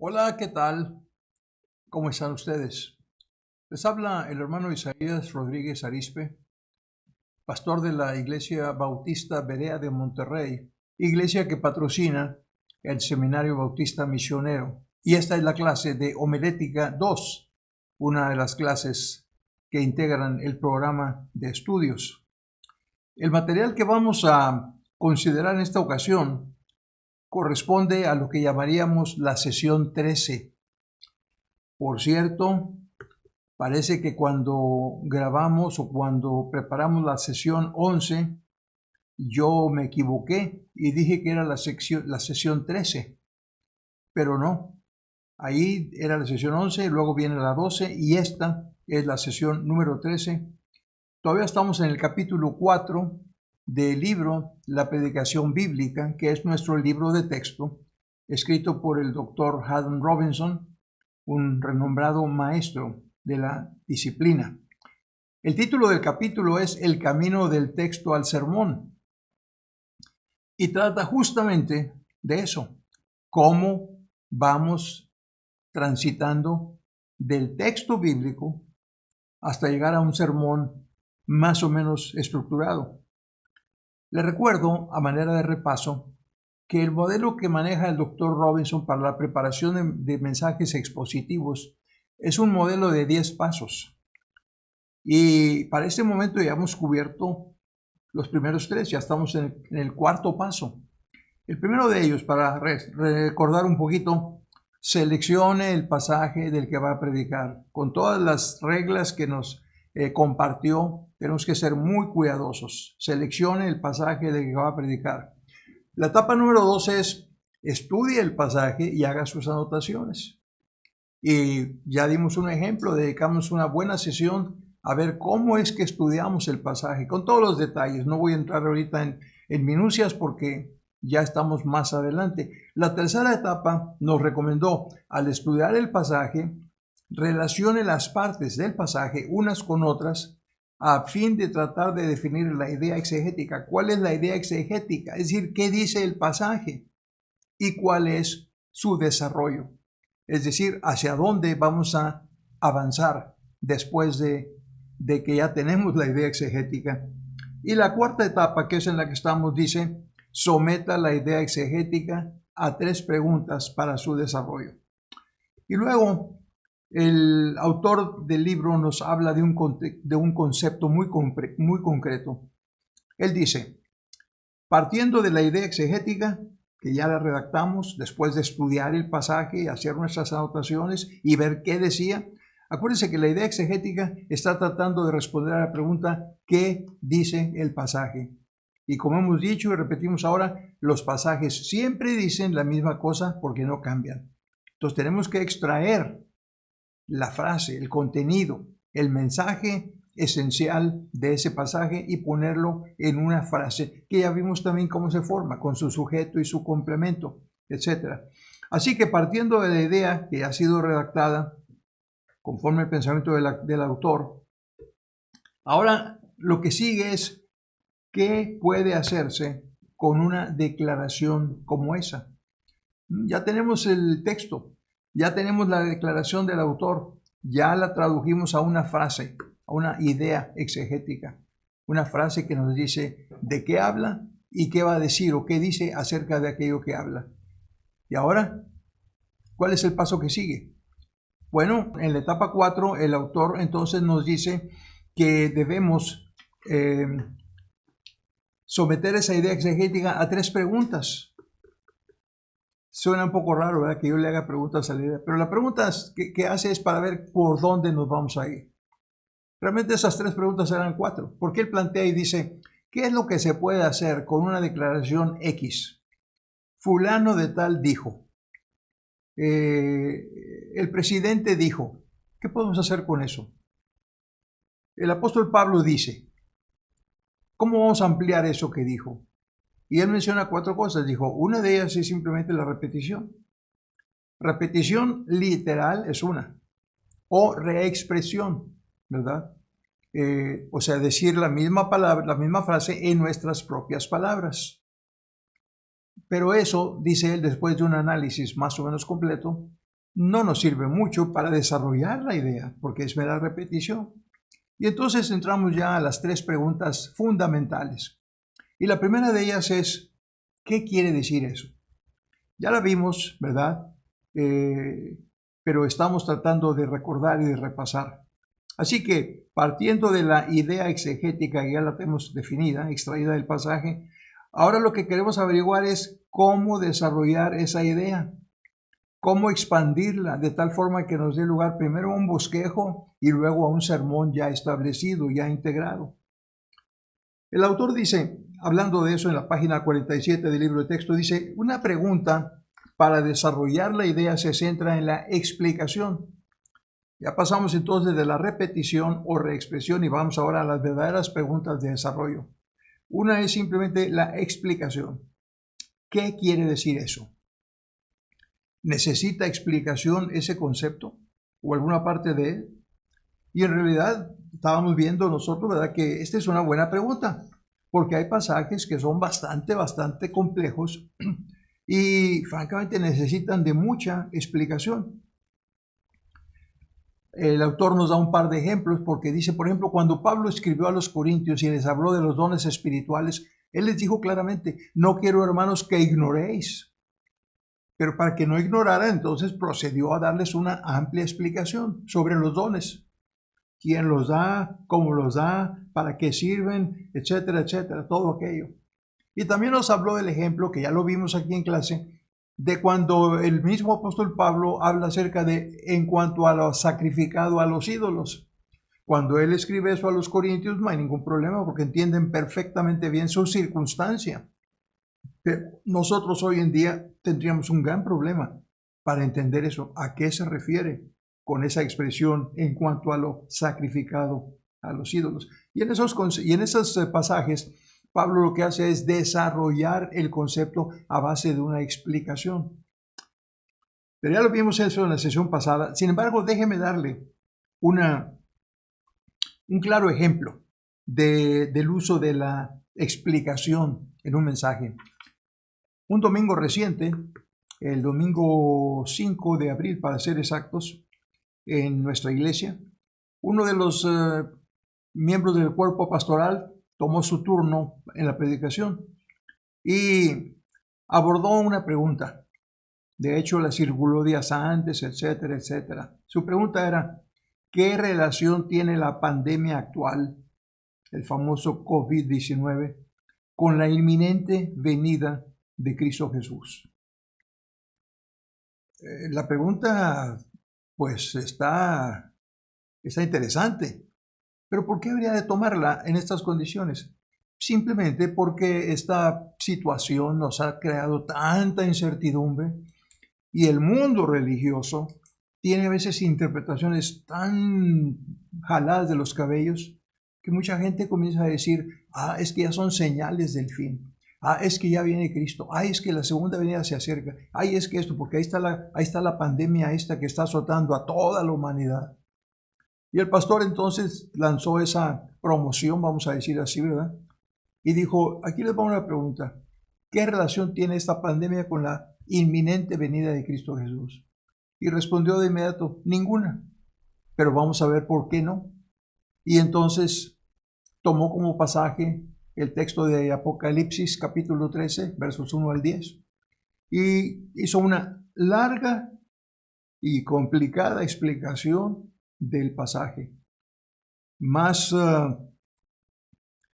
Hola, ¿qué tal? ¿Cómo están ustedes? Les habla el hermano Isaías Rodríguez Arispe, pastor de la Iglesia Bautista Berea de Monterrey, iglesia que patrocina el Seminario Bautista Misionero. Y esta es la clase de Homilética 2, una de las clases que integran el programa de estudios. El material que vamos a considerar en esta ocasión corresponde a lo que llamaríamos la sesión 13. Por cierto, parece que cuando grabamos o cuando preparamos la sesión 11, yo me equivoqué y dije que era la sesión 13, pero no. Ahí era la sesión 11, luego viene la 12 y esta es la sesión número 13. Todavía estamos en el capítulo 4 del libro La Predicación Bíblica, que es nuestro libro de texto, escrito por el doctor Haddon Robinson, un renombrado maestro de la disciplina. El título del capítulo es El camino del texto al sermón y trata justamente de eso, cómo vamos transitando del texto bíblico hasta llegar a un sermón más o menos estructurado. Le recuerdo, a manera de repaso, que el modelo que maneja el Dr. Robinson para la preparación de mensajes expositivos es un modelo de 10 pasos. Y para este momento ya hemos cubierto los primeros 3, ya estamos en el cuarto paso. El primero de ellos, para recordar un poquito, seleccione el pasaje del que va a predicar. Con todas las reglas que nos compartió, tenemos que ser muy cuidadosos. Seleccione el pasaje del que va a predicar. La etapa número 2 es estudie el pasaje y haga sus anotaciones. Y ya dimos un ejemplo, dedicamos una buena sesión a ver cómo es que estudiamos el pasaje, con todos los detalles. No voy a entrar ahorita en minucias porque ya estamos más adelante. La tercera etapa nos recomendó, al estudiar el pasaje, relacione las partes del pasaje unas con otras a fin de tratar de definir la idea exegética. ¿Cuál es la idea exegética? Es decir, ¿qué dice el pasaje? ¿Y cuál es su desarrollo? Es decir, hacia dónde vamos a avanzar después de que ya tenemos la idea exegética. Y la cuarta etapa, que es en la que estamos, dice, someta la idea exegética a 3 preguntas para su desarrollo. Y luego, el autor del libro nos habla de un concepto muy concreto. Él dice, partiendo de la idea exegética, que ya la redactamos después de estudiar el pasaje, hacer nuestras anotaciones y ver qué decía. Acuérdense que la idea exegética está tratando de responder a la pregunta ¿qué dice el pasaje? Y como hemos dicho y repetimos ahora, los pasajes siempre dicen la misma cosa porque no cambian. Entonces tenemos que extraer la frase, el contenido, el mensaje esencial de ese pasaje y ponerlo en una frase que ya vimos también cómo se forma, con su sujeto y su complemento, etc. Así que partiendo de la idea que ha sido redactada conforme al pensamiento del autor, ahora lo que sigue es qué puede hacerse con una declaración como esa. Ya tenemos el texto, ya tenemos la declaración del autor, ya la tradujimos a una frase, a una idea exegética, una frase que nos dice de qué habla y qué va a decir o qué dice acerca de aquello que habla. Y ahora, ¿cuál es el paso que sigue? Bueno, en la etapa 4, el autor entonces nos dice que debemos someter esa idea exegética a 3 preguntas. Suena un poco raro, ¿verdad? Que yo le haga preguntas a la idea, pero la pregunta que hace es para ver por dónde nos vamos a ir. Realmente esas 3 preguntas eran 4, porque él plantea y dice, ¿qué es lo que se puede hacer con una declaración X? Fulano de tal dijo, el presidente dijo, ¿qué podemos hacer con eso? El apóstol Pablo dice, ¿cómo vamos a ampliar eso que dijo? Y él menciona 4 cosas, dijo, una de ellas es simplemente la repetición. Repetición literal es una, o reexpresión, ¿verdad? O sea, decir la misma palabra, la misma frase en nuestras propias palabras. Pero eso, dice él, después de un análisis más o menos completo, no nos sirve mucho para desarrollar la idea, porque es mera repetición. Y entonces entramos ya a las tres preguntas fundamentales. Y la primera de ellas es, ¿qué quiere decir eso? Ya la vimos, ¿verdad? Pero estamos tratando de recordar y de repasar. Así que, partiendo de la idea exegética que ya la tenemos definida, extraída del pasaje, ahora lo que queremos averiguar es cómo desarrollar esa idea, cómo expandirla de tal forma que nos dé lugar primero a un bosquejo y luego a un sermón ya establecido, ya integrado. El autor dice, hablando de eso en la página 47 del libro de texto, dice, una pregunta para desarrollar la idea se centra en la explicación. Ya pasamos entonces de la repetición o reexpresión y vamos ahora a las verdaderas preguntas de desarrollo. Una es simplemente la explicación. ¿Qué quiere decir eso? ¿Necesita explicación ese concepto o alguna parte de él? Y en realidad estábamos viendo nosotros, ¿verdad?, que esta es una buena pregunta, porque hay pasajes que son bastante complejos y francamente necesitan de mucha explicación. El autor nos da un par de ejemplos porque dice, por ejemplo, cuando Pablo escribió a los Corintios y les habló de los dones espirituales, él les dijo claramente, no quiero, hermanos, que ignoréis. Pero para que no ignoraran, entonces procedió a darles una amplia explicación sobre los dones. Quién los da, cómo los da, para qué sirven, etcétera, etcétera, todo aquello. Y también nos habló del ejemplo, que ya lo vimos aquí en clase, de cuando el mismo apóstol Pablo habla acerca de en cuanto a lo sacrificado a los ídolos. Cuando él escribe eso a los corintios no hay ningún problema porque entienden perfectamente bien su circunstancia. Pero nosotros hoy en día tendríamos un gran problema para entender eso. ¿A qué se refiere con esa expresión en cuanto a lo sacrificado a los ídolos? Y en esos pasajes Pablo lo que hace es desarrollar el concepto a base de una explicación. Pero ya lo vimos eso en la sesión pasada. Sin embargo, déjeme darle un claro ejemplo del uso de la explicación en un mensaje. Un domingo reciente, el domingo 5 de abril para ser exactos, en nuestra iglesia, uno de los miembros del cuerpo pastoral tomó su turno en la predicación y abordó una pregunta. De hecho, la circuló días antes, etcétera, etcétera. Su pregunta era, ¿qué relación tiene la pandemia actual, el famoso COVID-19, con la inminente venida de Cristo Jesús? La pregunta, pues, está interesante. Pero ¿por qué habría de tomarla en estas condiciones? Simplemente porque esta situación nos ha creado tanta incertidumbre y el mundo religioso tiene a veces interpretaciones tan jaladas de los cabellos que mucha gente comienza a decir, es que ya son señales del fin. Es que ya viene Cristo. Es que la segunda venida se acerca. Es que esto, porque ahí está la pandemia esta que está azotando a toda la humanidad. Y el pastor entonces lanzó esa promoción, vamos a decir así, ¿verdad? Y dijo, aquí les pongo una pregunta. ¿Qué relación tiene esta pandemia con la inminente venida de Cristo Jesús? Y respondió de inmediato, ninguna. Pero vamos a ver por qué no. Y entonces tomó como pasaje el texto de Apocalipsis capítulo 13, versos 1 al 10. Y hizo una larga y complicada explicación del pasaje, más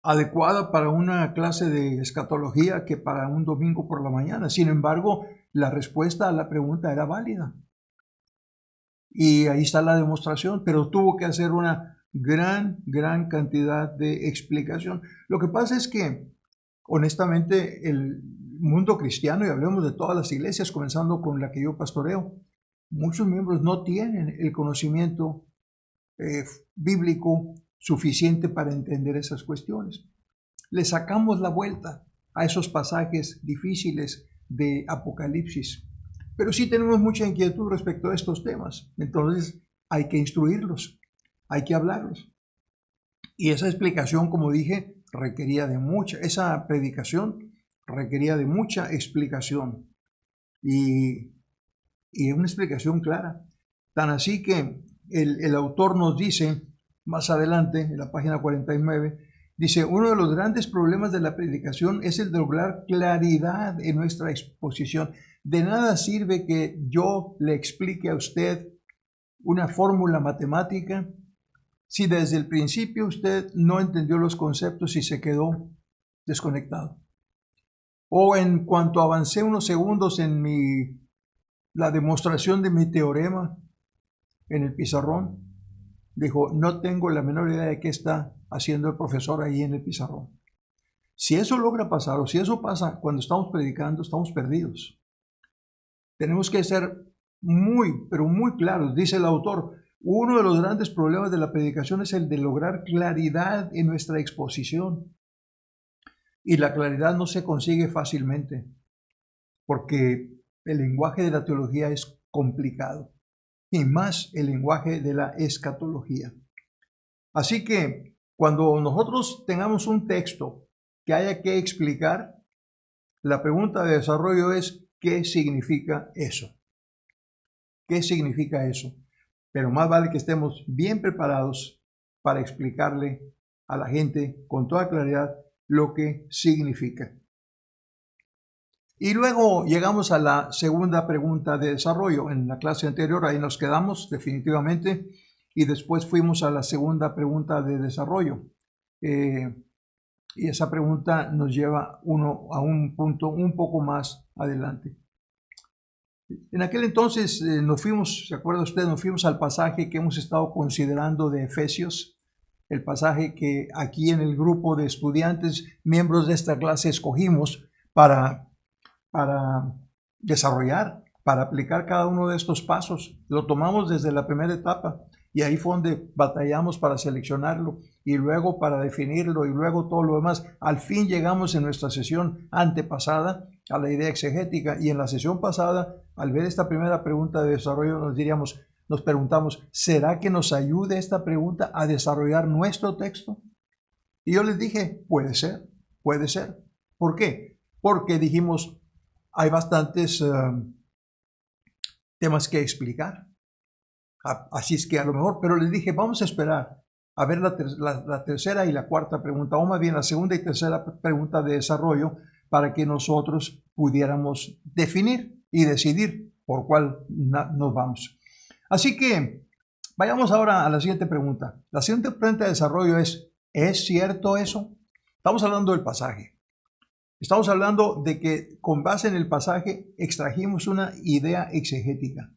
adecuada para una clase de escatología que para un domingo por la mañana. Sin embargo, la respuesta a la pregunta era válida. Y ahí está la demostración, pero tuvo que hacer una gran cantidad de explicación. Lo que pasa es que, honestamente, el mundo cristiano, y hablemos de todas las iglesias, comenzando con la que yo pastoreo, muchos miembros no tienen el conocimiento bíblico suficiente para entender esas cuestiones. Le sacamos la vuelta a esos pasajes difíciles de Apocalipsis, pero sí tenemos mucha inquietud respecto a estos temas. Entonces hay que instruirlos, hay que hablarlos. Y esa explicación, como dije, esa predicación requería de mucha explicación. Y y una explicación clara. Tan así que el autor nos dice, más adelante, en la página 49, dice, uno de los grandes problemas de la predicación es el de lograr claridad en nuestra exposición. De nada sirve que yo le explique a usted una fórmula matemática si desde el principio usted no entendió los conceptos y se quedó desconectado. O en cuanto avancé unos segundos en la demostración de mi teorema en el pizarrón, dijo, no tengo la menor idea de qué está haciendo el profesor ahí en el pizarrón. Si eso logra pasar, o si eso pasa cuando estamos predicando, estamos perdidos. Tenemos que ser muy, pero muy claros. Dice el autor, uno de los grandes problemas de la predicación es el de lograr claridad en nuestra exposición. Y la claridad no se consigue fácilmente, porque el lenguaje de la teología es complicado, y más el lenguaje de la escatología. Así que cuando nosotros tengamos un texto que haya que explicar, la pregunta de desarrollo es, ¿qué significa eso? ¿Qué significa eso? Pero más vale que estemos bien preparados para explicarle a la gente con toda claridad lo que significa. Y luego llegamos a la segunda pregunta de desarrollo. En la clase anterior ahí nos quedamos definitivamente y después fuimos a la segunda pregunta de desarrollo. Y esa pregunta nos lleva a un punto un poco más adelante. En aquel entonces nos fuimos, ¿se acuerda usted? Nos fuimos al pasaje que hemos estado considerando de Efesios, el pasaje que aquí en el grupo de estudiantes, miembros de esta clase, escogimos para desarrollar, para aplicar cada uno de estos pasos. Lo tomamos desde la primera etapa y ahí fue donde batallamos para seleccionarlo y luego para definirlo y luego todo lo demás. Al fin llegamos en nuestra sesión antepasada a la idea exegética y en la sesión pasada, al ver esta primera pregunta de desarrollo, nos preguntamos, ¿será que nos ayude esta pregunta a desarrollar nuestro texto? Y yo les dije, puede ser, puede ser. ¿Por qué? Porque dijimos, hay bastantes temas que explicar. Así es que a lo mejor, pero les dije, vamos a esperar a ver la tercera y la cuarta pregunta, o más bien la segunda y tercera pregunta de desarrollo, para que nosotros pudiéramos definir y decidir por cuál nos vamos. Así que vayamos ahora a la siguiente pregunta. La siguiente pregunta de desarrollo ¿es cierto eso? Estamos hablando del pasaje. Estamos hablando de que con base en el pasaje extrajimos una idea exegética.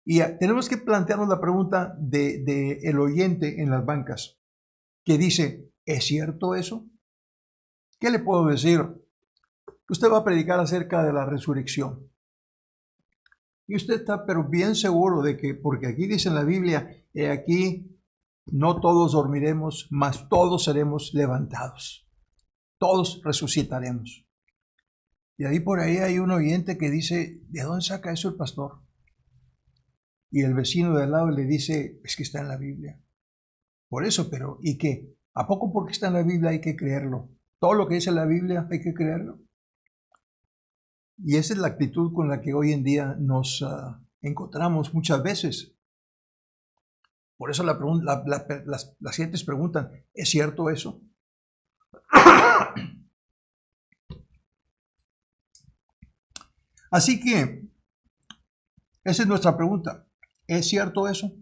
Y tenemos que plantearnos la pregunta de el oyente en las bancas, que dice, ¿es cierto eso? ¿Qué le puedo decir? Usted va a predicar acerca de la resurrección. Y usted está pero bien seguro de que, porque aquí dice en la Biblia, aquí no todos dormiremos, mas todos seremos levantados. Todos resucitaremos. Y ahí por ahí hay un oyente que dice, ¿de dónde saca eso el pastor? Y el vecino de al lado le dice, es que está en la Biblia. Por eso, pero ¿y qué? ¿A poco porque está en la Biblia hay que creerlo? Todo lo que dice la Biblia hay que creerlo. Y esa es la actitud con la que hoy en día nos encontramos muchas veces. Por eso las gentes preguntan, ¿es cierto eso? Así que, esa es nuestra pregunta. ¿Es cierto eso?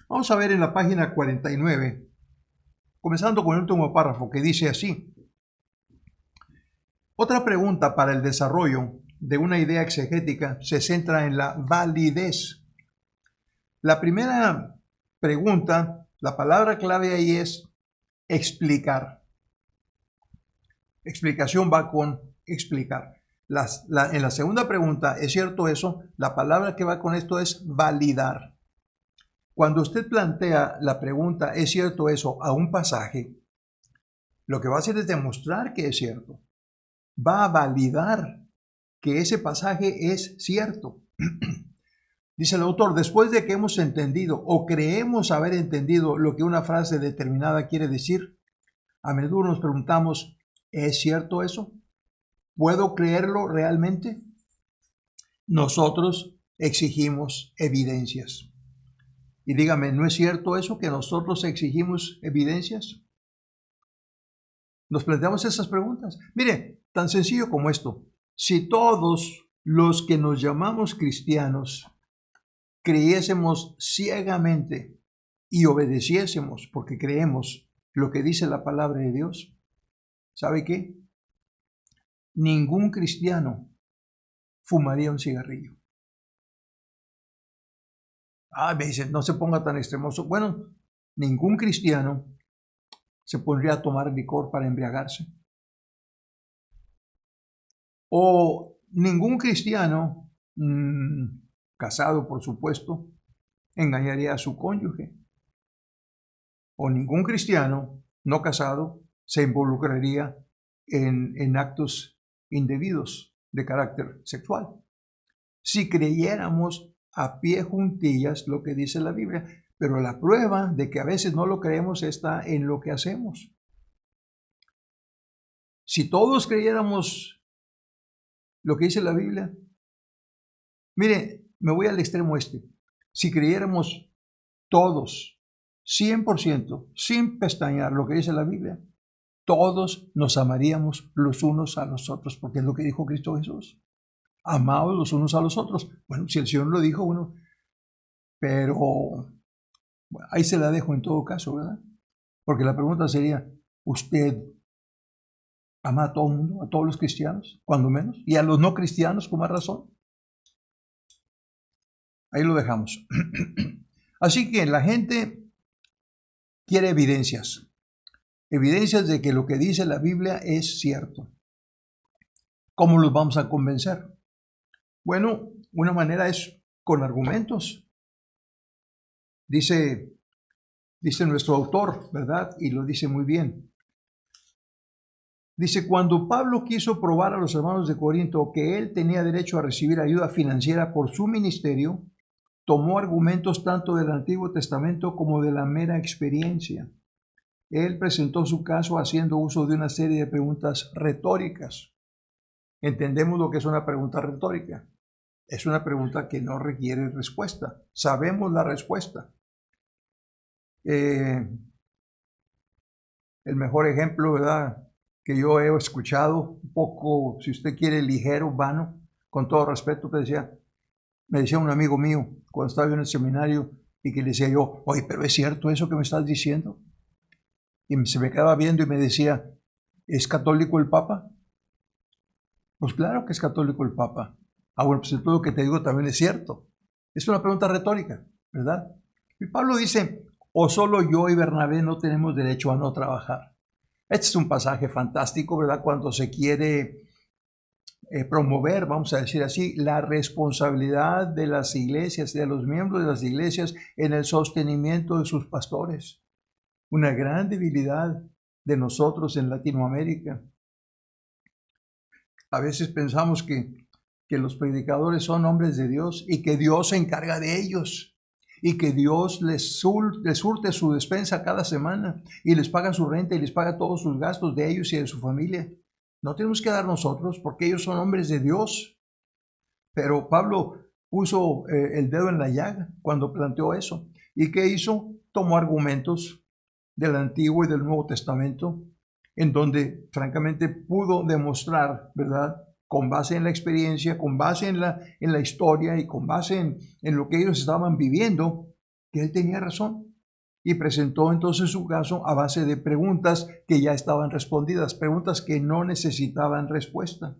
Vamos a ver en la página 49, comenzando con el último párrafo que dice así. Otra pregunta para el desarrollo de una idea exegética se centra en la validez. La primera pregunta, la palabra clave ahí es explicar. Explicación va con explicar. En la segunda pregunta, ¿es cierto eso? La palabra que va con esto es validar. Cuando usted plantea la pregunta, ¿es cierto eso?, a un pasaje, lo que va a hacer es demostrar que es cierto. Va a validar que ese pasaje es cierto. Dice el autor, después de que hemos entendido o creemos haber entendido lo que una frase determinada quiere decir, a menudo nos preguntamos, ¿es cierto eso? ¿Puedo creerlo realmente? nosotros exigimos evidencias. Y dígame, ¿no es cierto eso que nosotros exigimos evidencias? Nos planteamos esas preguntas. Mire, tan sencillo como esto. Si todos los que nos llamamos cristianos creyésemos ciegamente y obedeciésemos porque creemos lo que dice la palabra de Dios, ¿sabe qué? Ningún cristiano fumaría un cigarrillo. Me dicen, no se ponga tan extremoso. Bueno, ningún cristiano se pondría a tomar licor para embriagarse. O ningún cristiano, casado por supuesto, engañaría a su cónyuge. O ningún cristiano no casado se involucraría en actos indebidos de carácter sexual. Si creyéramos a pie juntillas lo que dice la Biblia, pero la prueba de que a veces no lo creemos está en lo que hacemos. Si todos creyéramos lo que dice la Biblia, mire, me voy al extremo este. Si creyéramos todos, 100%, sin pestañear lo que dice la Biblia, todos nos amaríamos los unos a los otros, porque es lo que dijo Cristo Jesús. Amados los unos a los otros. Bueno, si el Señor lo dijo, bueno, pero bueno, ahí se la dejo en todo caso, ¿verdad? Porque la pregunta sería, ¿usted ama a todo el mundo, a todos los cristianos, cuando menos? ¿Y a los no cristianos con más razón? Ahí lo dejamos. Así que la gente quiere evidencias. Evidencias de que lo que dice la Biblia es cierto. ¿Cómo los vamos a convencer? Bueno, una manera es con argumentos. Dice nuestro autor, ¿verdad? Y lo dice muy bien. Dice, cuando Pablo quiso probar a los hermanos de Corinto que él tenía derecho a recibir ayuda financiera por su ministerio, tomó argumentos tanto del Antiguo Testamento como de la mera experiencia. Él presentó su caso haciendo uso de una serie de preguntas retóricas. Entendemos lo que es una pregunta retórica. Es una pregunta que no requiere respuesta. Sabemos la respuesta. El mejor ejemplo, ¿verdad?, que yo he escuchado, un poco, si usted quiere, ligero, vano, con todo respeto, me decía un amigo mío cuando estaba yo en el seminario y que le decía yo, oye, pero ¿es cierto eso que me estás diciendo? Y se me quedaba viendo y me decía, ¿es católico el Papa? Pues claro que es católico el Papa. Bueno, pues todo lo que te digo también es cierto. Es una pregunta retórica, ¿verdad? Y Pablo dice, o solo yo y Bernabé no tenemos derecho a no trabajar. Este es un pasaje fantástico, ¿verdad? Cuando se quiere promover, vamos a decir así, la responsabilidad de las iglesias, de los miembros de las iglesias en el sostenimiento de sus pastores. Una gran debilidad de nosotros en Latinoamérica. A veces pensamos que los predicadores son hombres de Dios y que Dios se encarga de ellos y que Dios les surte su despensa cada semana y les paga su renta y les paga todos sus gastos de ellos y de su familia. No tenemos que dar nosotros porque ellos son hombres de Dios. Pero Pablo puso el dedo en la llaga cuando planteó eso. ¿Y qué hizo? Tomó argumentos del Antiguo y del Nuevo Testamento en donde francamente pudo demostrar, ¿verdad?, con base en la experiencia, con base en la historia y con base en lo que ellos estaban viviendo, que él tenía razón. Y presentó entonces su caso a base de preguntas que ya estaban respondidas, preguntas que no necesitaban respuesta.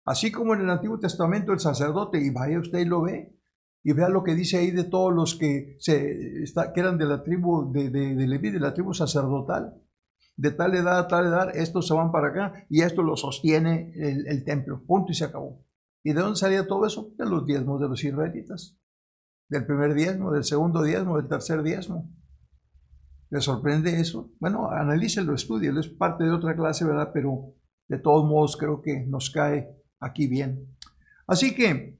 Así como en el Antiguo Testamento el sacerdote, y vaya usted y lo ve, y vea lo que dice ahí de todos los que eran de la tribu de Leví, de la tribu sacerdotal. De tal edad a tal edad, estos se van para acá y esto lo sostiene el templo. Punto y se acabó. ¿Y de dónde salía todo eso? De los diezmos de los israelitas. Del primer diezmo, del segundo diezmo, del tercer diezmo. ¿Le sorprende eso? Bueno, analícelo, estúdielo. Es parte de otra clase, ¿verdad? Pero de todos modos creo que nos cae aquí bien. Así que,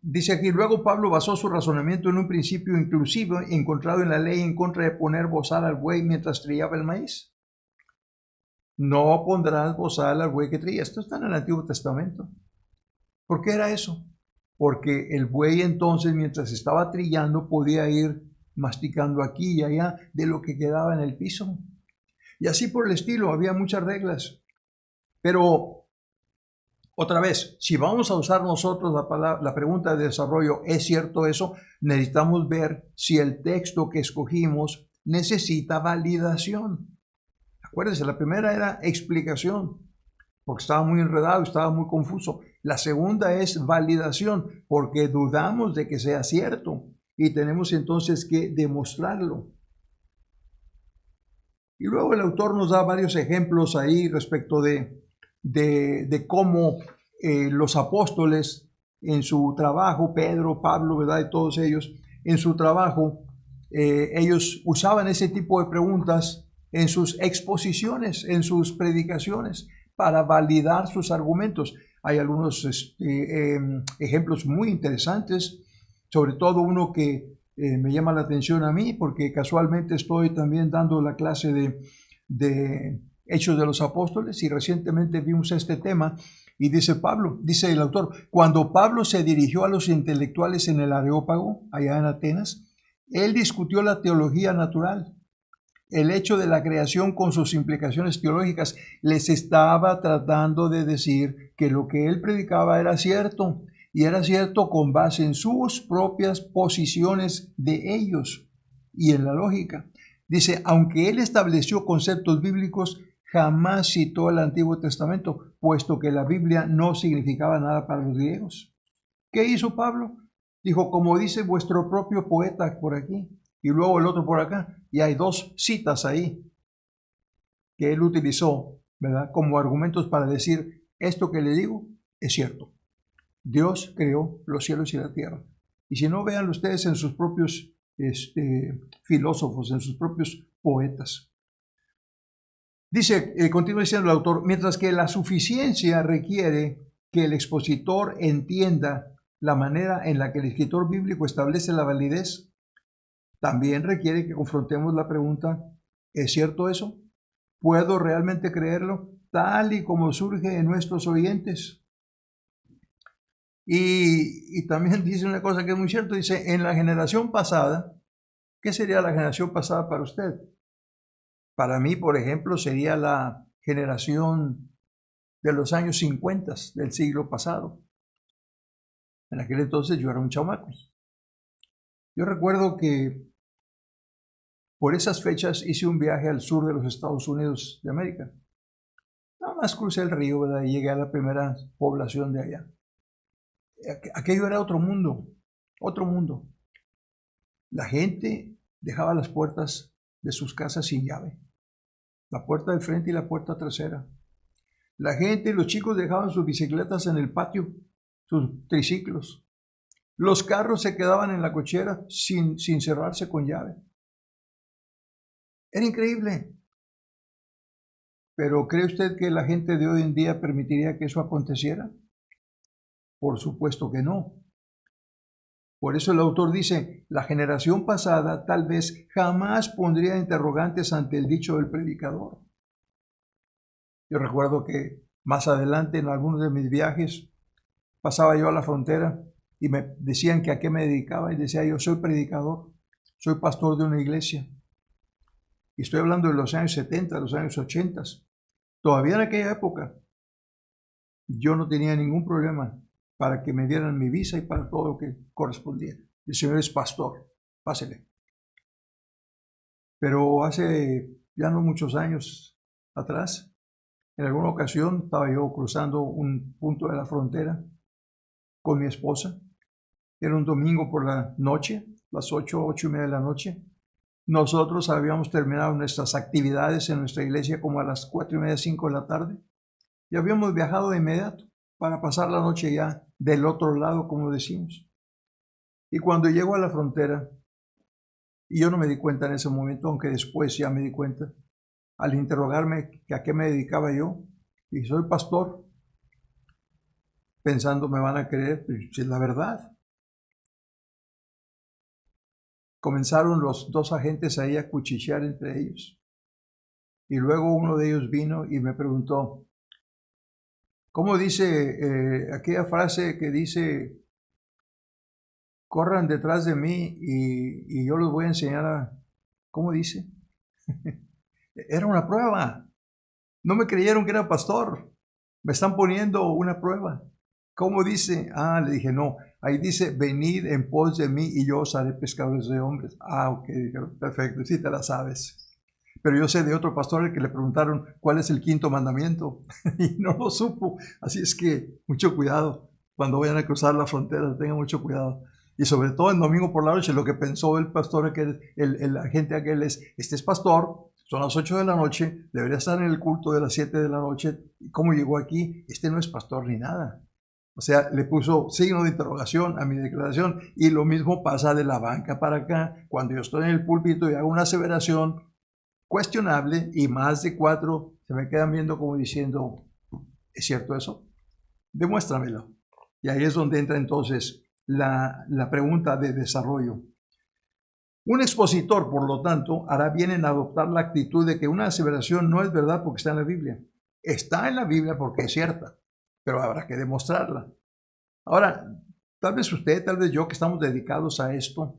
dice aquí, luego Pablo basó su razonamiento en un principio inclusivo encontrado en la ley en contra de poner bozal al buey mientras trillaba el maíz. no pondrás bozal al buey que trilla. Esto está en el Antiguo Testamento. ¿Por qué era eso? Porque el buey entonces, mientras estaba trillando, podía ir masticando aquí y allá de lo que quedaba en el piso. Y así por el estilo, había muchas reglas. Pero, otra vez, si vamos a usar nosotros la pregunta de desarrollo, ¿es cierto eso? Necesitamos ver si el texto que escogimos necesita validación. Acuérdense, la primera era explicación, porque estaba muy enredado, estaba muy confuso. La segunda es validación, porque dudamos de que sea cierto y tenemos entonces que demostrarlo. Y luego el autor nos da varios ejemplos ahí respecto de cómo los apóstoles en su trabajo, Pedro, Pablo, ¿verdad? Y todos ellos, en su trabajo, ellos usaban ese tipo de preguntas en sus exposiciones, en sus predicaciones, para validar sus argumentos. Hay algunos ejemplos muy interesantes, sobre todo uno que me llama la atención a mí, porque casualmente estoy también dando la clase de Hechos de los Apóstoles y recientemente vimos este tema y dice el autor, cuando Pablo se dirigió a los intelectuales en el Areópago, allá en Atenas, él discutió la teología natural. El hecho de la creación con sus implicaciones teológicas les estaba tratando de decir que lo que él predicaba era cierto, y era cierto con base en sus propias posiciones de ellos y en la lógica. Dice, aunque él estableció conceptos bíblicos, jamás citó el Antiguo Testamento, puesto que la Biblia no significaba nada para los griegos. ¿Qué hizo Pablo? Dijo, como dice vuestro propio poeta por aquí, y luego el otro por acá, y hay dos citas ahí que él utilizó, ¿verdad? Como argumentos para decir, esto que le digo es cierto. Dios creó los cielos y la tierra. Y si no, vean ustedes en sus propios filósofos, en sus propios poetas. Dice, continúa diciendo el autor, mientras que la suficiencia requiere que el expositor entienda la manera en la que el escritor bíblico establece la validez, también requiere que confrontemos la pregunta, ¿es cierto eso? ¿Puedo realmente creerlo tal y como surge en nuestros oyentes? Y también dice una cosa que es muy cierto, dice, en la generación pasada, ¿qué sería la generación pasada para usted? Para mí, por ejemplo, sería la generación de los años 50 del siglo pasado. En aquel entonces yo era un chamaco. Yo recuerdo que por esas fechas hice un viaje al sur de los Estados Unidos de América. Nada más crucé el río, ¿verdad? Y llegué a la primera población de allá. Aquello era otro mundo, otro mundo. La gente dejaba las puertas de sus casas sin llave. La puerta del frente y la puerta trasera. La gente y los chicos dejaban sus bicicletas en el patio, sus triciclos. Los carros se quedaban en la cochera sin cerrarse con llave. Era increíble. Pero ¿cree usted que la gente de hoy en día permitiría que eso aconteciera? Por supuesto que no. Por eso el autor dice, la generación pasada tal vez jamás pondría interrogantes ante el dicho del predicador. Yo recuerdo que más adelante en algunos de mis viajes pasaba yo a la frontera y me decían que a qué me dedicaba y decía yo soy predicador, soy pastor de una iglesia. Y estoy hablando de los años 70, los años 80. Todavía en aquella época yo no tenía ningún problema para que me dieran mi visa y para todo lo que correspondía. El Señor es pastor, pásele. Pero hace ya no muchos años atrás, en alguna ocasión estaba yo cruzando un punto de la frontera con mi esposa. Era un domingo por la noche, las 8:30 de la noche. Nosotros habíamos terminado nuestras actividades en nuestra iglesia como a las 4:30, 5 de la tarde. Y habíamos viajado de inmediato para pasar la noche ya del otro lado, como decimos. Y cuando llego a la frontera, y yo no me di cuenta en ese momento, aunque después ya me di cuenta, al interrogarme que a qué me dedicaba yo, y soy pastor, pensando me van a creer, pues es la verdad. Comenzaron los dos agentes ahí a cuchichear entre ellos. Y luego uno de ellos vino y me preguntó, ¿cómo dice aquella frase que dice, corran detrás de mí y yo les voy a enseñar a... ¿Cómo dice? Era una prueba. No me creyeron que era pastor. Me están poniendo una prueba. ¿Cómo dice? Ah, le dije, no. Ahí dice, venid en pos de mí y yo os haré pescadores de hombres. Ah, ok, dijeron, perfecto, sí te la sabes. Pero yo sé de otro pastor al que le preguntaron cuál es el quinto mandamiento y no lo supo. Así es que mucho cuidado cuando vayan a cruzar la frontera, tengan mucho cuidado. Y sobre todo en domingo por la noche, lo que pensó el pastor, aquel, el agente aquel es, este es pastor, son las 8 de la noche, debería estar en el culto de las 7 de la noche. ¿Cómo llegó aquí? Este no es pastor ni nada. O sea, le puso signo de interrogación a mi declaración y lo mismo pasa de la banca para acá. Cuando yo estoy en el púlpito y hago una aseveración cuestionable y más de 4 se me quedan viendo como diciendo, ¿es cierto eso? Demuéstramelo. Y ahí es donde entra entonces la pregunta de desarrollo. Un expositor, por lo tanto, hará bien en adoptar la actitud de que una aseveración no es verdad porque está en la Biblia. Está en la Biblia porque es cierta, pero habrá que demostrarla. Ahora, tal vez usted, tal vez yo, que estamos dedicados a esto,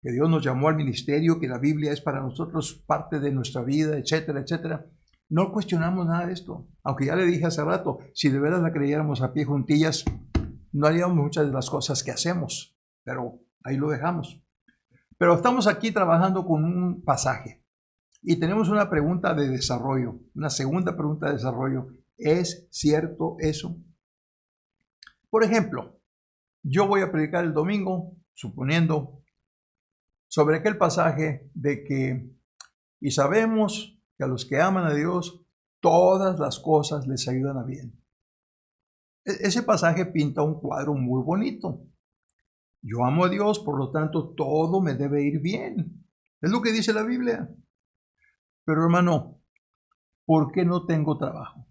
que Dios nos llamó al ministerio, que la Biblia es para nosotros parte de nuestra vida, etcétera, etcétera. No cuestionamos nada de esto. Aunque ya le dije hace rato, si de veras la creyéramos a pie juntillas, no haríamos muchas de las cosas que hacemos, pero ahí lo dejamos. Pero estamos aquí trabajando con un pasaje y tenemos una pregunta de desarrollo, una segunda pregunta de desarrollo. ¿Es cierto eso? Por ejemplo, yo voy a predicar el domingo, suponiendo, sobre aquel pasaje de que, y sabemos que a los que aman a Dios, todas las cosas les ayudan a bien. Ese pasaje pinta un cuadro muy bonito. Yo amo a Dios, por lo tanto, todo me debe ir bien. Es lo que dice la Biblia. Pero hermano, ¿por qué no tengo trabajo?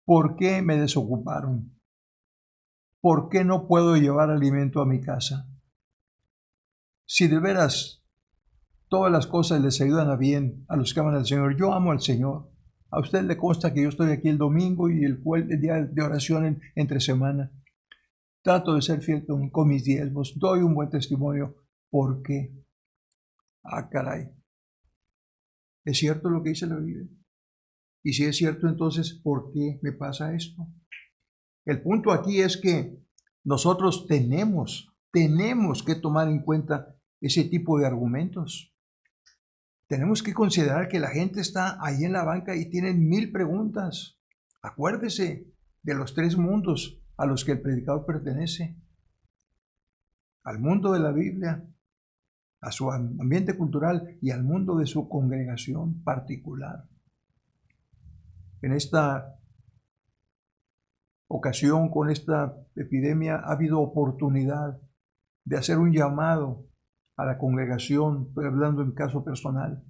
¿Por qué me desocuparon? ¿Por qué no puedo llevar alimento a mi casa? Si de veras todas las cosas les ayudan a bien a los que aman al Señor, yo amo al Señor. A usted le consta que yo estoy aquí el domingo y el día de oración entre semana. Trato de ser fiel con mis diezmos, doy un buen testimonio. ¿Por qué? Ah, caray. ¿Es cierto lo que dice la Biblia? Y si es cierto, entonces, ¿por qué me pasa esto? El punto aquí es que nosotros tenemos que tomar en cuenta ese tipo de argumentos. Tenemos que considerar que la gente está ahí en la banca y tienen 1000 preguntas. Acuérdese de los 3 mundos a los que el predicador pertenece. Al mundo de la Biblia, a su ambiente cultural y al mundo de su congregación particular. En esta ocasión, con esta epidemia, ha habido oportunidad de hacer un llamado a la congregación, estoy hablando en caso personal,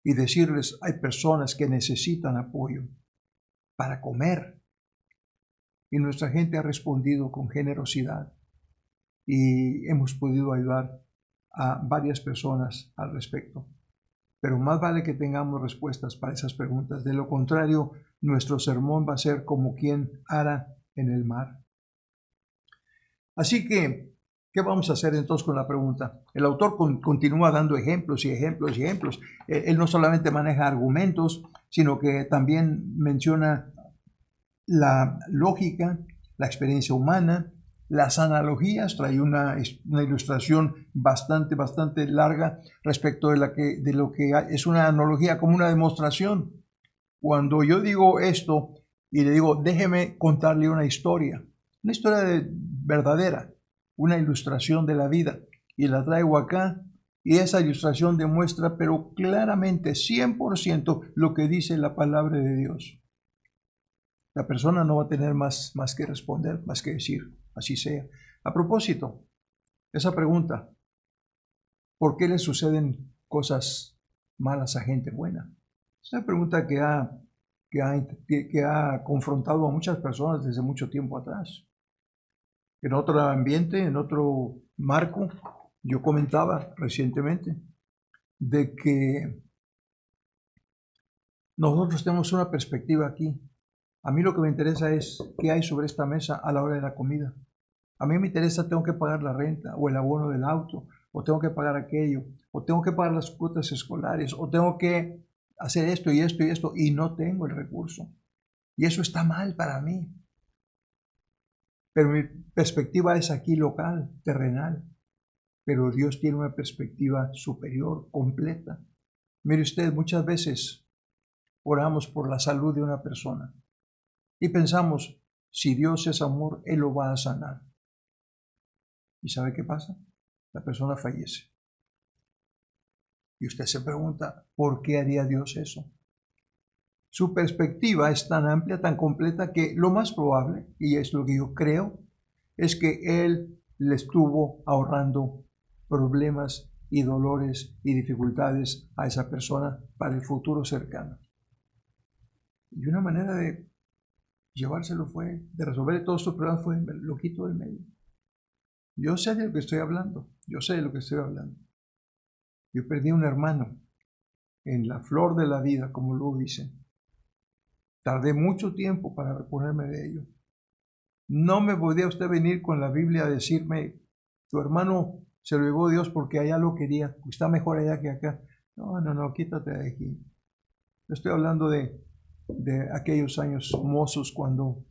y decirles, hay personas que necesitan apoyo para comer. Y nuestra gente ha respondido con generosidad y hemos podido ayudar a varias personas al respecto. Pero más vale que tengamos respuestas para esas preguntas. De lo contrario, nuestro sermón va a ser como quien ara en el mar. Así que, ¿qué vamos a hacer entonces con la pregunta? El autor continúa dando ejemplos y ejemplos y ejemplos. Él no solamente maneja argumentos, sino que también menciona la lógica, la experiencia humana, las analogías. Trae una ilustración bastante larga respecto de lo que es una analogía como una demostración. Cuando yo digo esto y le digo, déjeme contarle una historia verdadera, una ilustración de la vida, y la traigo acá, y esa ilustración demuestra, pero claramente, 100% lo que dice la palabra de Dios. La persona no va a tener más que responder, más que decir, así sea. A propósito, esa pregunta, ¿por qué le suceden cosas malas a gente buena? Es una pregunta que ha confrontado a muchas personas desde mucho tiempo atrás. En otro ambiente, en otro marco, yo comentaba recientemente de que nosotros tenemos una perspectiva aquí. A mí lo que me interesa es qué hay sobre esta mesa a la hora de la comida. A mí me interesa, tengo que pagar la renta o el abono del auto, o tengo que pagar aquello, o tengo que pagar las cuotas escolares, o tengo que hacer esto y esto y esto, y no tengo el recurso. Y eso está mal para mí. Pero mi perspectiva es aquí local, terrenal. Pero Dios tiene una perspectiva superior, completa. Mire usted, muchas veces oramos por la salud de una persona y pensamos, si Dios es amor, Él lo va a sanar. ¿Y sabe qué pasa? La persona fallece. Y usted se pregunta, ¿por qué haría Dios eso? Su perspectiva es tan amplia, tan completa, que lo más probable, y es lo que yo creo, es que Él le estuvo ahorrando problemas y dolores y dificultades a esa persona para el futuro cercano. Y una manera de llevárselo fue, de resolver todos estos problemas fue, lo quito del medio. Yo sé de lo que estoy hablando, yo sé de lo que estoy hablando. Yo perdí un hermano en la flor de la vida, como luego dicen. Tardé mucho tiempo para reponerme de ello. No me podía usted venir con la Biblia a decirme, tu hermano se lo llevó Dios porque allá lo quería, está mejor allá que acá. No, quítate de aquí. Yo estoy hablando de aquellos años mozos cuando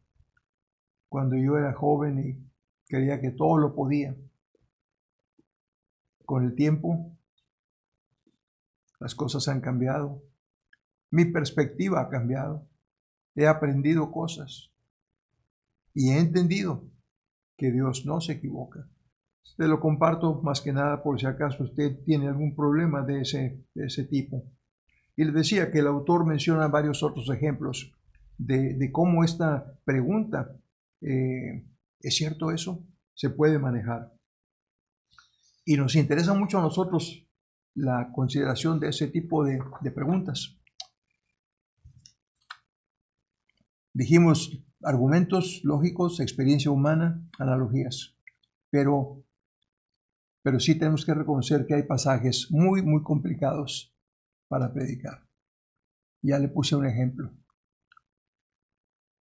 yo era joven y creía que todo lo podía. Con el tiempo, las cosas han cambiado. Mi perspectiva ha cambiado. He aprendido cosas y he entendido que Dios no se equivoca. Te lo comparto más que nada por si acaso usted tiene algún problema de ese tipo. Y le decía que el autor menciona varios otros ejemplos de cómo esta pregunta, ¿es cierto eso? Se puede manejar. Y nos interesa mucho a nosotros la consideración de ese tipo de preguntas. Dijimos argumentos lógicos, experiencia humana, analogías. Pero sí tenemos que reconocer que hay pasajes muy, muy complicados para predicar. Ya le puse un ejemplo.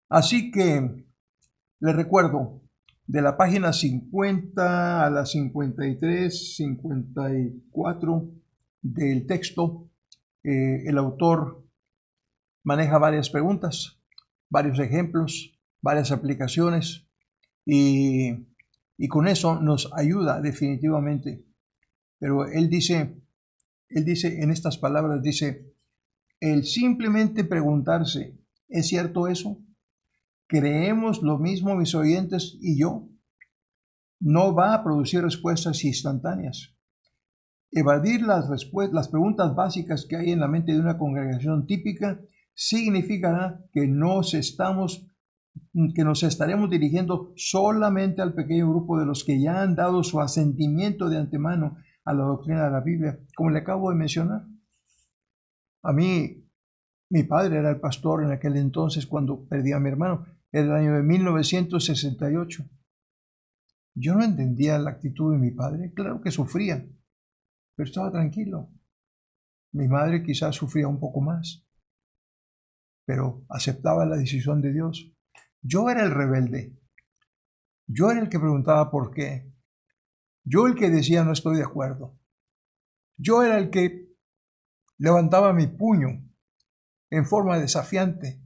Así que le recuerdo, de la página 50 a la 53, 54 del texto, el autor maneja varias preguntas, varios ejemplos, varias aplicaciones y con eso nos ayuda definitivamente. Pero él dice en estas palabras, dice, el simplemente preguntarse, ¿es cierto eso? ¿Creemos lo mismo mis oyentes y yo? No va a producir respuestas instantáneas. Evadir las preguntas básicas que hay en la mente de una congregación típica significará que nos estaremos dirigiendo solamente al pequeño grupo de los que ya han dado su asentimiento de antemano a la doctrina de la Biblia, como le acabo de mencionar. A mí, mi padre era el pastor en aquel entonces cuando perdí a mi hermano, en el año de 1968. Yo no entendía la actitud de mi padre, claro que sufría, pero estaba tranquilo. Mi madre quizás sufría un poco más, pero aceptaba la decisión de Dios. Yo era el rebelde. Yo era el que preguntaba por qué. Yo el que decía no estoy de acuerdo. Yo era el que levantaba mi puño en forma desafiante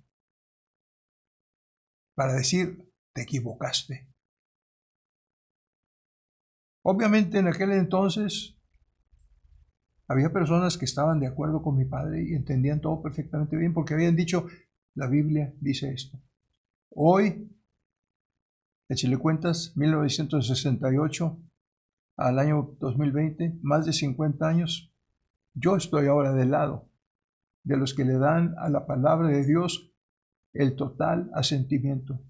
para decir, te equivocaste. Obviamente en aquel entonces había personas que estaban de acuerdo con mi padre y entendían todo perfectamente bien porque habían dicho, la Biblia dice esto. Hoy, échale cuentas, 1968 al año 2020, más de 50 años, yo estoy ahora del lado de los que le dan a la palabra de Dios el total asentimiento,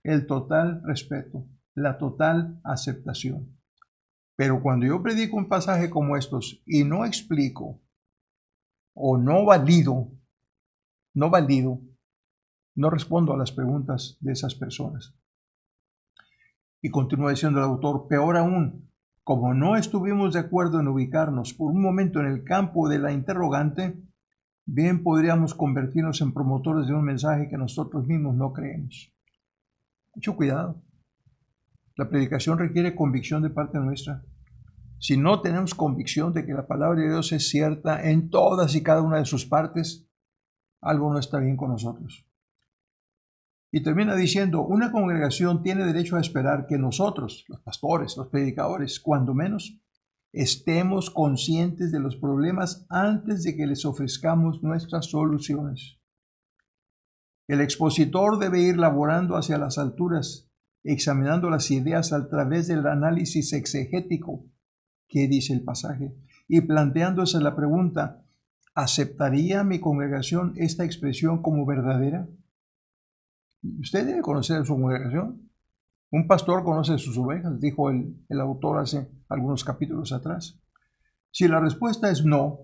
el total respeto, la total aceptación. Pero cuando yo predico un pasaje como estos y no explico o no valido, no respondo a las preguntas de esas personas. Y continúa diciendo el autor, peor aún, como no estuvimos de acuerdo en ubicarnos por un momento en el campo de la interrogante, bien podríamos convertirnos en promotores de un mensaje que nosotros mismos no creemos. Mucho cuidado. La predicación requiere convicción de parte nuestra. Si no tenemos convicción de que la palabra de Dios es cierta en todas y cada una de sus partes, algo no está bien con nosotros. Y termina diciendo, una congregación tiene derecho a esperar que nosotros, los pastores, los predicadores, cuando menos, estemos conscientes de los problemas antes de que les ofrezcamos nuestras soluciones. El expositor debe ir laborando hacia las alturas, examinando las ideas a través del análisis exegético que dice el pasaje y planteándose la pregunta, ¿aceptaría mi congregación esta expresión como verdadera? Usted debe conocer a su congregación. Un pastor conoce sus ovejas, dijo el autor hace algunos capítulos atrás. Si la respuesta es no,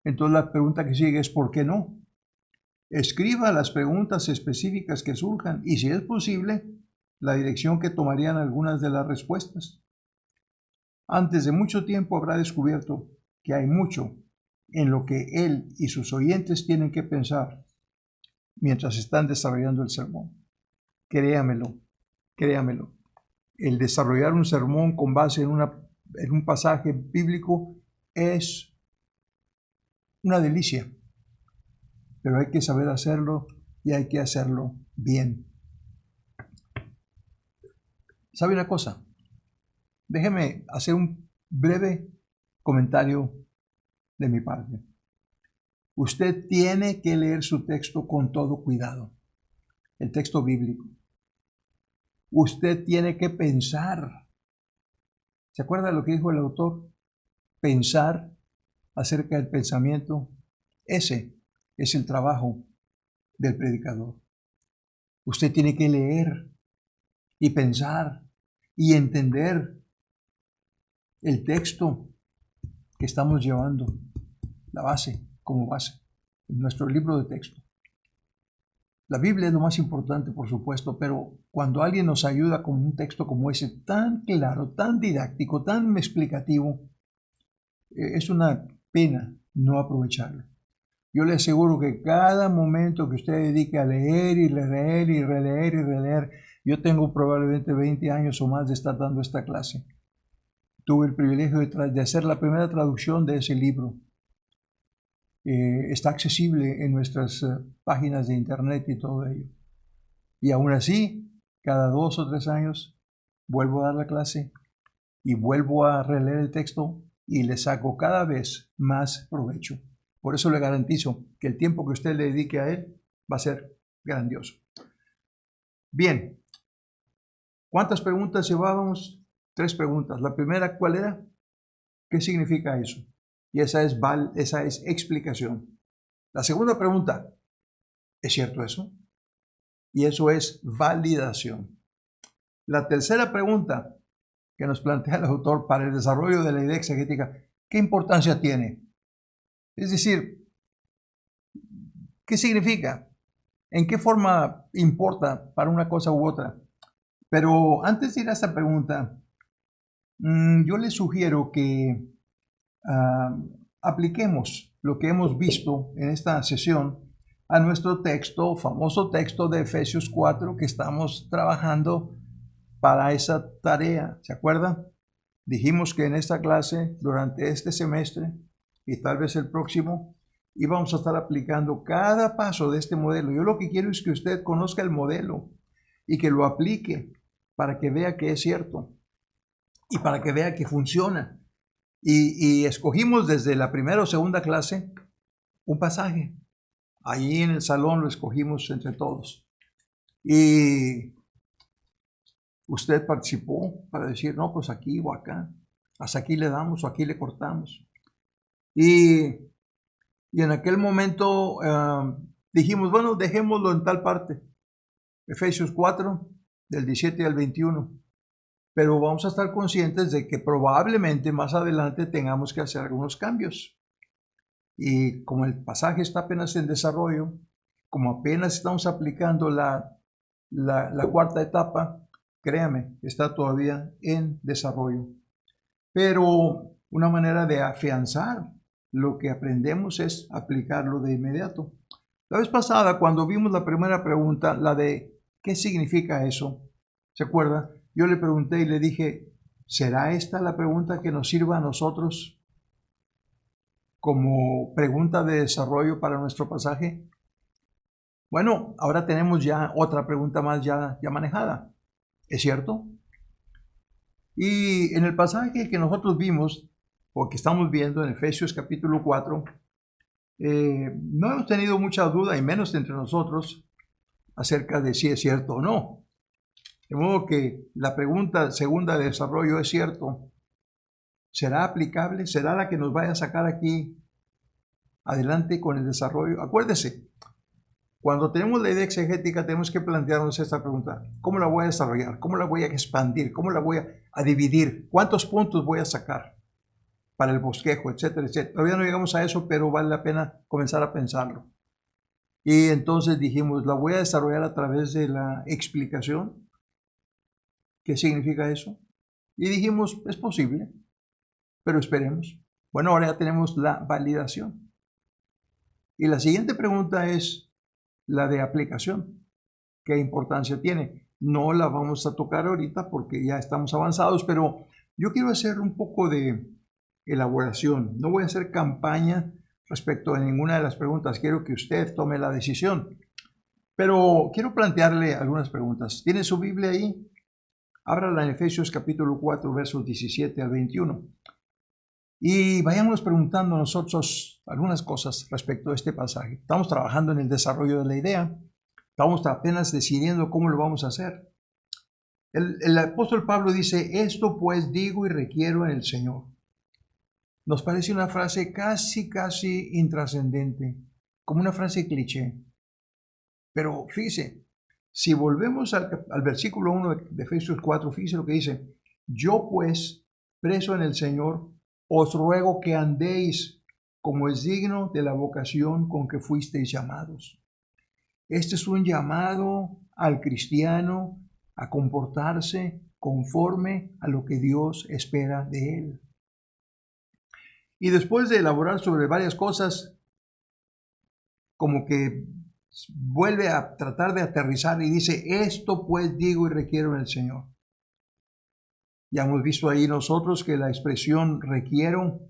entonces la pregunta que sigue es ¿por qué no? Escriba las preguntas específicas que surjan y, si es posible, la dirección que tomarían algunas de las respuestas. Antes de mucho tiempo habrá descubierto que hay mucho en lo que él y sus oyentes tienen que pensar mientras están desarrollando el sermón. Créamelo, créamelo. El desarrollar un sermón con base en un pasaje bíblico es una delicia, pero hay que saber hacerlo y hay que hacerlo bien. ¿Sabe una cosa? Déjeme hacer un breve comentario de mi parte. Usted tiene que leer su texto con todo cuidado, el texto bíblico. Usted tiene que pensar. ¿Se acuerda de lo que dijo el autor? Pensar acerca del pensamiento. Ese es el trabajo del predicador. Usted tiene que leer y pensar y entender el texto que estamos llevando, la base, como base, en nuestro libro de texto. La Biblia es lo más importante, por supuesto, pero cuando alguien nos ayuda con un texto como ese, tan claro, tan didáctico, tan explicativo, es una pena no aprovecharlo. Yo le aseguro que cada momento que usted dedique a leer y releer y releer y releer, yo tengo probablemente 20 años o más de estar dando esta clase. Tuve el privilegio de hacer la primera traducción de ese libro. Está accesible en nuestras páginas de internet y todo ello. Y aún así, cada 2 o 3 años, vuelvo a dar la clase y vuelvo a releer el texto y le saco cada vez más provecho. Por eso le garantizo que el tiempo que usted le dedique a él va a ser grandioso. Bien, ¿cuántas preguntas llevábamos? 3 preguntas. La primera, ¿cuál era? ¿Qué significa eso? Y esa es explicación. La segunda pregunta, ¿es cierto eso? Y eso es validación. La tercera pregunta que nos plantea el autor para el desarrollo de la idea exegética, ¿qué importancia tiene? Es decir, ¿qué significa? ¿En qué forma importa para una cosa u otra? Pero antes de ir a esta pregunta, yo le sugiero que apliquemos lo que hemos visto en esta sesión a nuestro texto, famoso texto de Efesios 4 que estamos trabajando para esa tarea. ¿Se acuerdan? Dijimos que en esta clase, durante este semestre y tal vez el próximo, íbamos a estar aplicando cada paso de este modelo. Yo lo que quiero es que usted conozca el modelo y que lo aplique para que vea que es cierto y para que vea que funciona. Y escogimos desde la primera o segunda clase un pasaje. Allí en el salón lo escogimos entre todos. Y usted participó para decir, no, pues aquí o acá. Hasta aquí le damos o aquí le cortamos. Y en aquel momento dijimos, bueno, dejémoslo en tal parte. Efesios 4, del 17 al 21. Pero vamos a estar conscientes de que probablemente más adelante tengamos que hacer algunos cambios. Y como el pasaje está apenas en desarrollo, como apenas estamos aplicando la cuarta etapa, créame, está todavía en desarrollo. Pero una manera de afianzar lo que aprendemos es aplicarlo de inmediato. La vez pasada, cuando vimos la primera pregunta, la de ¿qué significa eso? ¿Se acuerda? Yo le pregunté y le dije, ¿será esta la pregunta que nos sirva a nosotros como pregunta de desarrollo para nuestro pasaje? Bueno, ahora tenemos ya otra pregunta más ya manejada. ¿Es cierto? Y en el pasaje que nosotros vimos, o que estamos viendo en Efesios capítulo 4, no hemos tenido mucha duda, y menos entre nosotros, acerca de si es cierto o no. De modo que la pregunta segunda de desarrollo es cierto. ¿Será aplicable? ¿Será la que nos vaya a sacar aquí adelante con el desarrollo? Acuérdese, cuando tenemos la idea exegética tenemos que plantearnos esta pregunta. ¿Cómo la voy a desarrollar? ¿Cómo la voy a expandir? ¿Cómo la voy a dividir? ¿Cuántos puntos voy a sacar para el bosquejo, etcétera, etcétera? Todavía no llegamos a eso, pero vale la pena comenzar a pensarlo. Y entonces dijimos, la voy a desarrollar a través de la explicación. ¿Qué significa eso? Y dijimos, es posible, pero esperemos. Bueno, ahora ya tenemos la validación. Y la siguiente pregunta es la de aplicación. ¿Qué importancia tiene? No la vamos a tocar ahorita porque ya estamos avanzados, pero yo quiero hacer un poco de elaboración. No voy a hacer campaña respecto a ninguna de las preguntas. Quiero que usted tome la decisión. Pero quiero plantearle algunas preguntas. ¿Tiene su Biblia ahí? Ábrala en Efesios capítulo 4, versos 17 al 21. Y vayamos preguntando nosotros algunas cosas respecto a este pasaje. Estamos trabajando en el desarrollo de la idea. Estamos apenas decidiendo cómo lo vamos a hacer. El apóstol Pablo dice, esto pues digo y requiero en el Señor. Nos parece una frase casi intrascendente, como una frase cliché. Pero fíjese, si volvemos al versículo 1 de Efesios 4, fíjese lo que dice. Yo pues, preso en el Señor, os ruego que andéis como es digno de la vocación con que fuisteis llamados. Este es un llamado al cristiano a comportarse conforme a lo que Dios espera de él. Y después de elaborar sobre varias cosas, como que vuelve a tratar de aterrizar y dice, esto pues digo y requiero en el Señor. Ya hemos visto ahí nosotros que la expresión requiero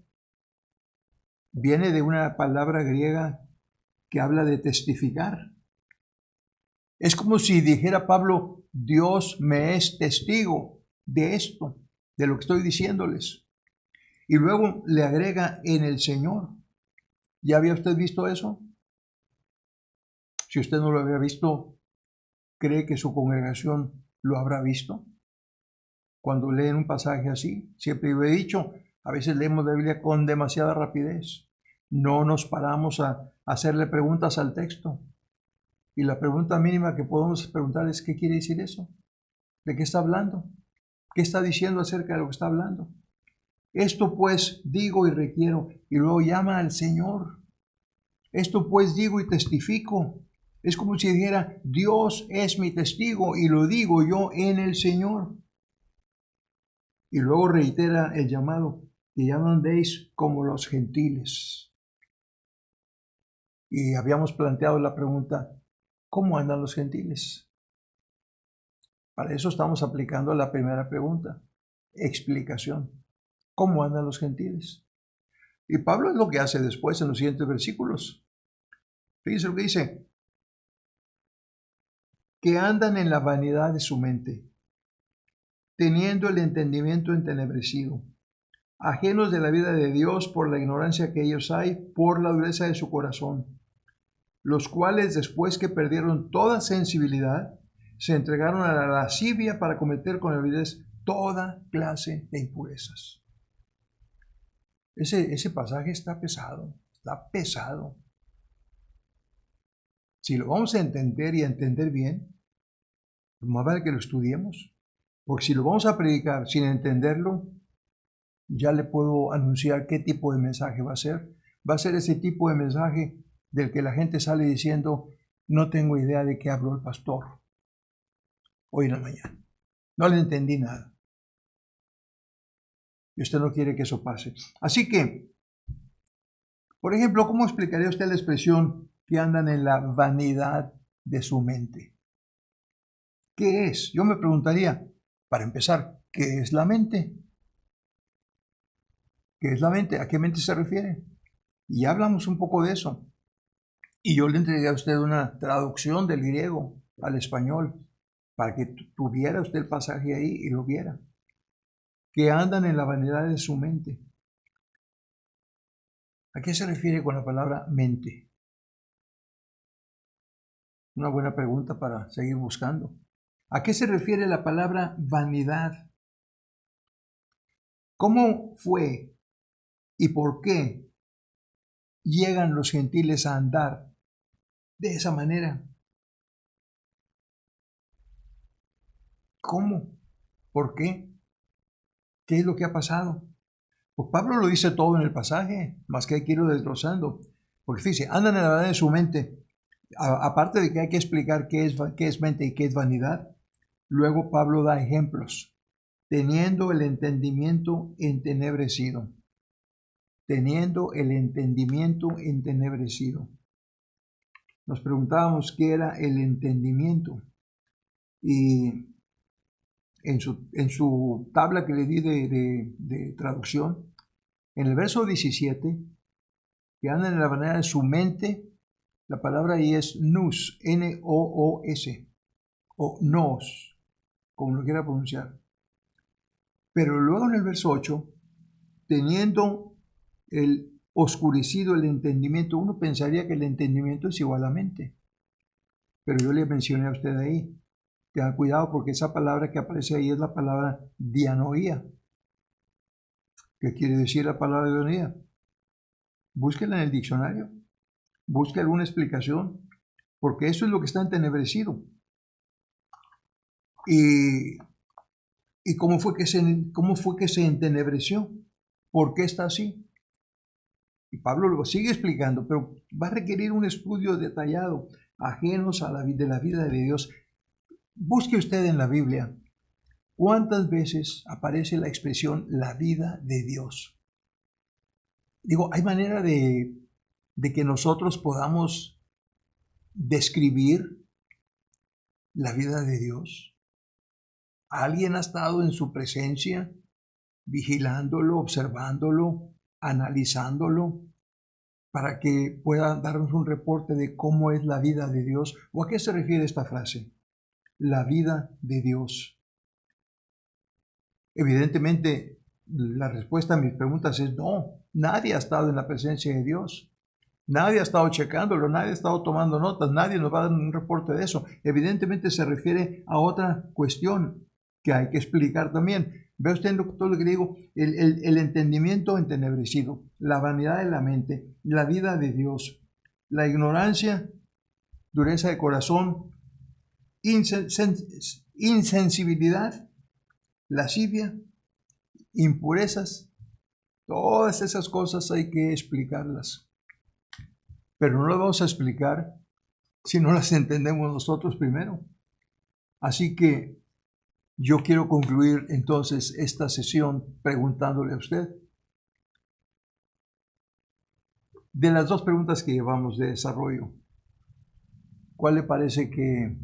viene de una palabra griega que habla de testificar. Es como si dijera Pablo, Dios me es testigo de esto, de lo que estoy diciéndoles. Y luego le agrega en el Señor. ¿Ya había usted visto eso? Si usted no lo había visto, ¿cree que su congregación lo habrá visto? Cuando leen un pasaje así, siempre lo he dicho, a veces leemos la Biblia con demasiada rapidez. No nos paramos a hacerle preguntas al texto. Y la pregunta mínima que podemos preguntar es, ¿qué quiere decir eso? ¿De qué está hablando? ¿Qué está diciendo acerca de lo que está hablando? Esto pues digo y requiero, y luego llama al Señor. Esto pues digo y testifico. Es como si dijera, Dios es mi testigo y lo digo yo en el Señor. Y luego reitera el llamado, que ya no andéis como los gentiles. Y habíamos planteado la pregunta, ¿cómo andan los gentiles? Para eso estamos aplicando la primera pregunta, explicación. ¿Cómo andan los gentiles? Y Pablo es lo que hace después en los siguientes versículos. Fíjense lo que dice, que andan en la vanidad de su mente, teniendo el entendimiento entenebrecido, ajenos de la vida de Dios por la ignorancia que ellos hay, por la dureza de su corazón, los cuales después que perdieron toda sensibilidad, se entregaron a la lascivia para cometer con avidez toda clase de impurezas. Ese pasaje está pesado. Si lo vamos a entender y a entender bien, más vale que lo estudiemos. Porque si lo vamos a predicar sin entenderlo, ya le puedo anunciar qué tipo de mensaje va a ser. Va a ser ese tipo de mensaje del que la gente sale diciendo, no tengo idea de qué habló el pastor hoy en la mañana. No le entendí nada. Y usted no quiere que eso pase. Así que Por ejemplo, ¿cómo explicaría usted la expresión que andan en la vanidad de su mente? ¿Qué es? Yo me preguntaría, para empezar, ¿qué es la mente? ¿Qué es la mente? ¿A qué mente se refiere? Y ya hablamos un poco de eso. Y yo le entregué a usted una traducción del griego al español para que tuviera usted el pasaje ahí y lo viera. Que andan en la vanidad de su mente. ¿A qué se refiere con la palabra mente? Una buena pregunta para seguir buscando. ¿A qué se refiere la palabra vanidad? ¿Cómo fue y por qué llegan los gentiles a andar de esa manera? ¿Cómo? ¿Por qué? ¿Qué es lo que ha pasado? Pues Pablo lo dice todo en el pasaje, más que hay que irlo desglosando. Porque fíjese, andan en la vanidad de su mente. Aparte de que hay que explicar qué es mente y qué es vanidad, luego Pablo da ejemplos. Teniendo el entendimiento entenebrecido. Teniendo el entendimiento entenebrecido. Nos preguntábamos qué era el entendimiento. Y en su tabla que le di de traducción, en el verso 17, que andan en la vanidad de su mente, la palabra ahí es nous, N-O-O-S, o nos, como lo quiera pronunciar. Pero luego en el verso 8, teniendo el oscurecido el entendimiento, uno pensaría que el entendimiento es igual a mente. Pero yo le mencioné a usted ahí, tenga cuidado porque esa palabra que aparece ahí es la palabra dianoía. ¿Qué quiere decir la palabra dianoía? Búsquela en el diccionario, busque alguna explicación, porque eso es lo que está entenebrecido. ¿Y cómo fue que se entenebreció? ¿Por qué está así? Y Pablo lo sigue explicando, pero va a requerir un estudio detallado, ajenos a de la vida de Dios. Busque usted en la Biblia cuántas veces aparece la expresión la vida de Dios. Digo, hay manera de que nosotros podamos describir la vida de Dios. ¿Alguien ha estado en su presencia, vigilándolo, observándolo, analizándolo, para que pueda darnos un reporte de cómo es la vida de Dios? ¿O a qué se refiere esta frase? La vida de Dios. Evidentemente, la respuesta a mis preguntas es no. Nadie ha estado en la presencia de Dios. Nadie ha estado checándolo, nadie ha estado tomando notas, nadie nos va a dar un reporte de eso. Evidentemente se refiere a otra cuestión que hay que explicar también. Ve usted todo lo que digo, el entendimiento entenebrecido, la vanidad de la mente, la vida de Dios, la ignorancia, dureza de corazón, insensibilidad, lascivia, impurezas, todas esas cosas hay que explicarlas. Pero no las vamos a explicar si no las entendemos nosotros primero. Así que yo quiero concluir entonces esta sesión preguntándole a usted, de las dos preguntas que llevamos de desarrollo, ¿cuál le parece que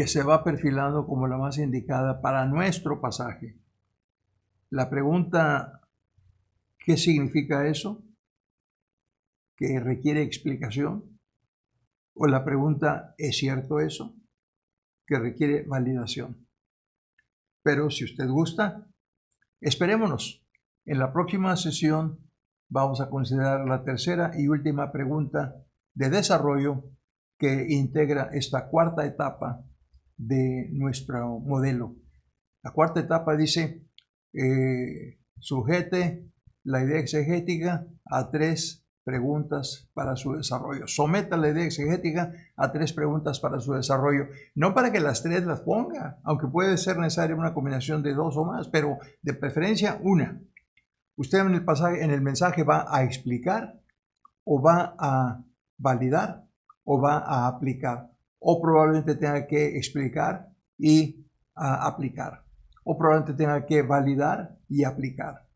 se va perfilando como la más indicada para nuestro pasaje? La pregunta, ¿qué significa eso? ¿Que requiere explicación? O la pregunta, ¿es cierto eso? Que requiere validación. Pero si usted gusta, esperémonos. En la próxima sesión vamos a considerar la tercera y última pregunta de desarrollo que integra esta cuarta etapa de nuestro modelo. La cuarta etapa dice, sujete la idea exegética a 3 preguntas para su desarrollo. Someta la idea exegética a 3 preguntas para su desarrollo. No para que las 3 las ponga, aunque puede ser necesaria una combinación de 2 o más, pero de preferencia una. Usted en el pasaje, en el mensaje va a explicar, o va a validar, o va a aplicar. O probablemente tenga que explicar y aplicar. O probablemente tenga que validar y aplicar.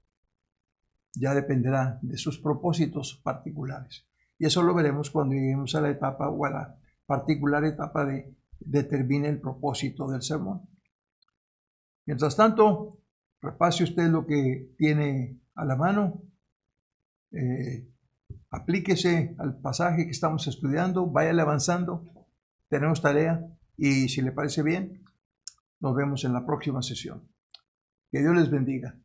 ya dependerá de sus propósitos particulares. Y eso lo veremos cuando lleguemos a la etapa o a la particular etapa de determine el propósito del sermón. Mientras tanto, repase usted lo que tiene a la mano, aplíquese al pasaje que estamos estudiando, váyale avanzando, tenemos tarea y si le parece bien, nos vemos en la próxima sesión. Que Dios les bendiga.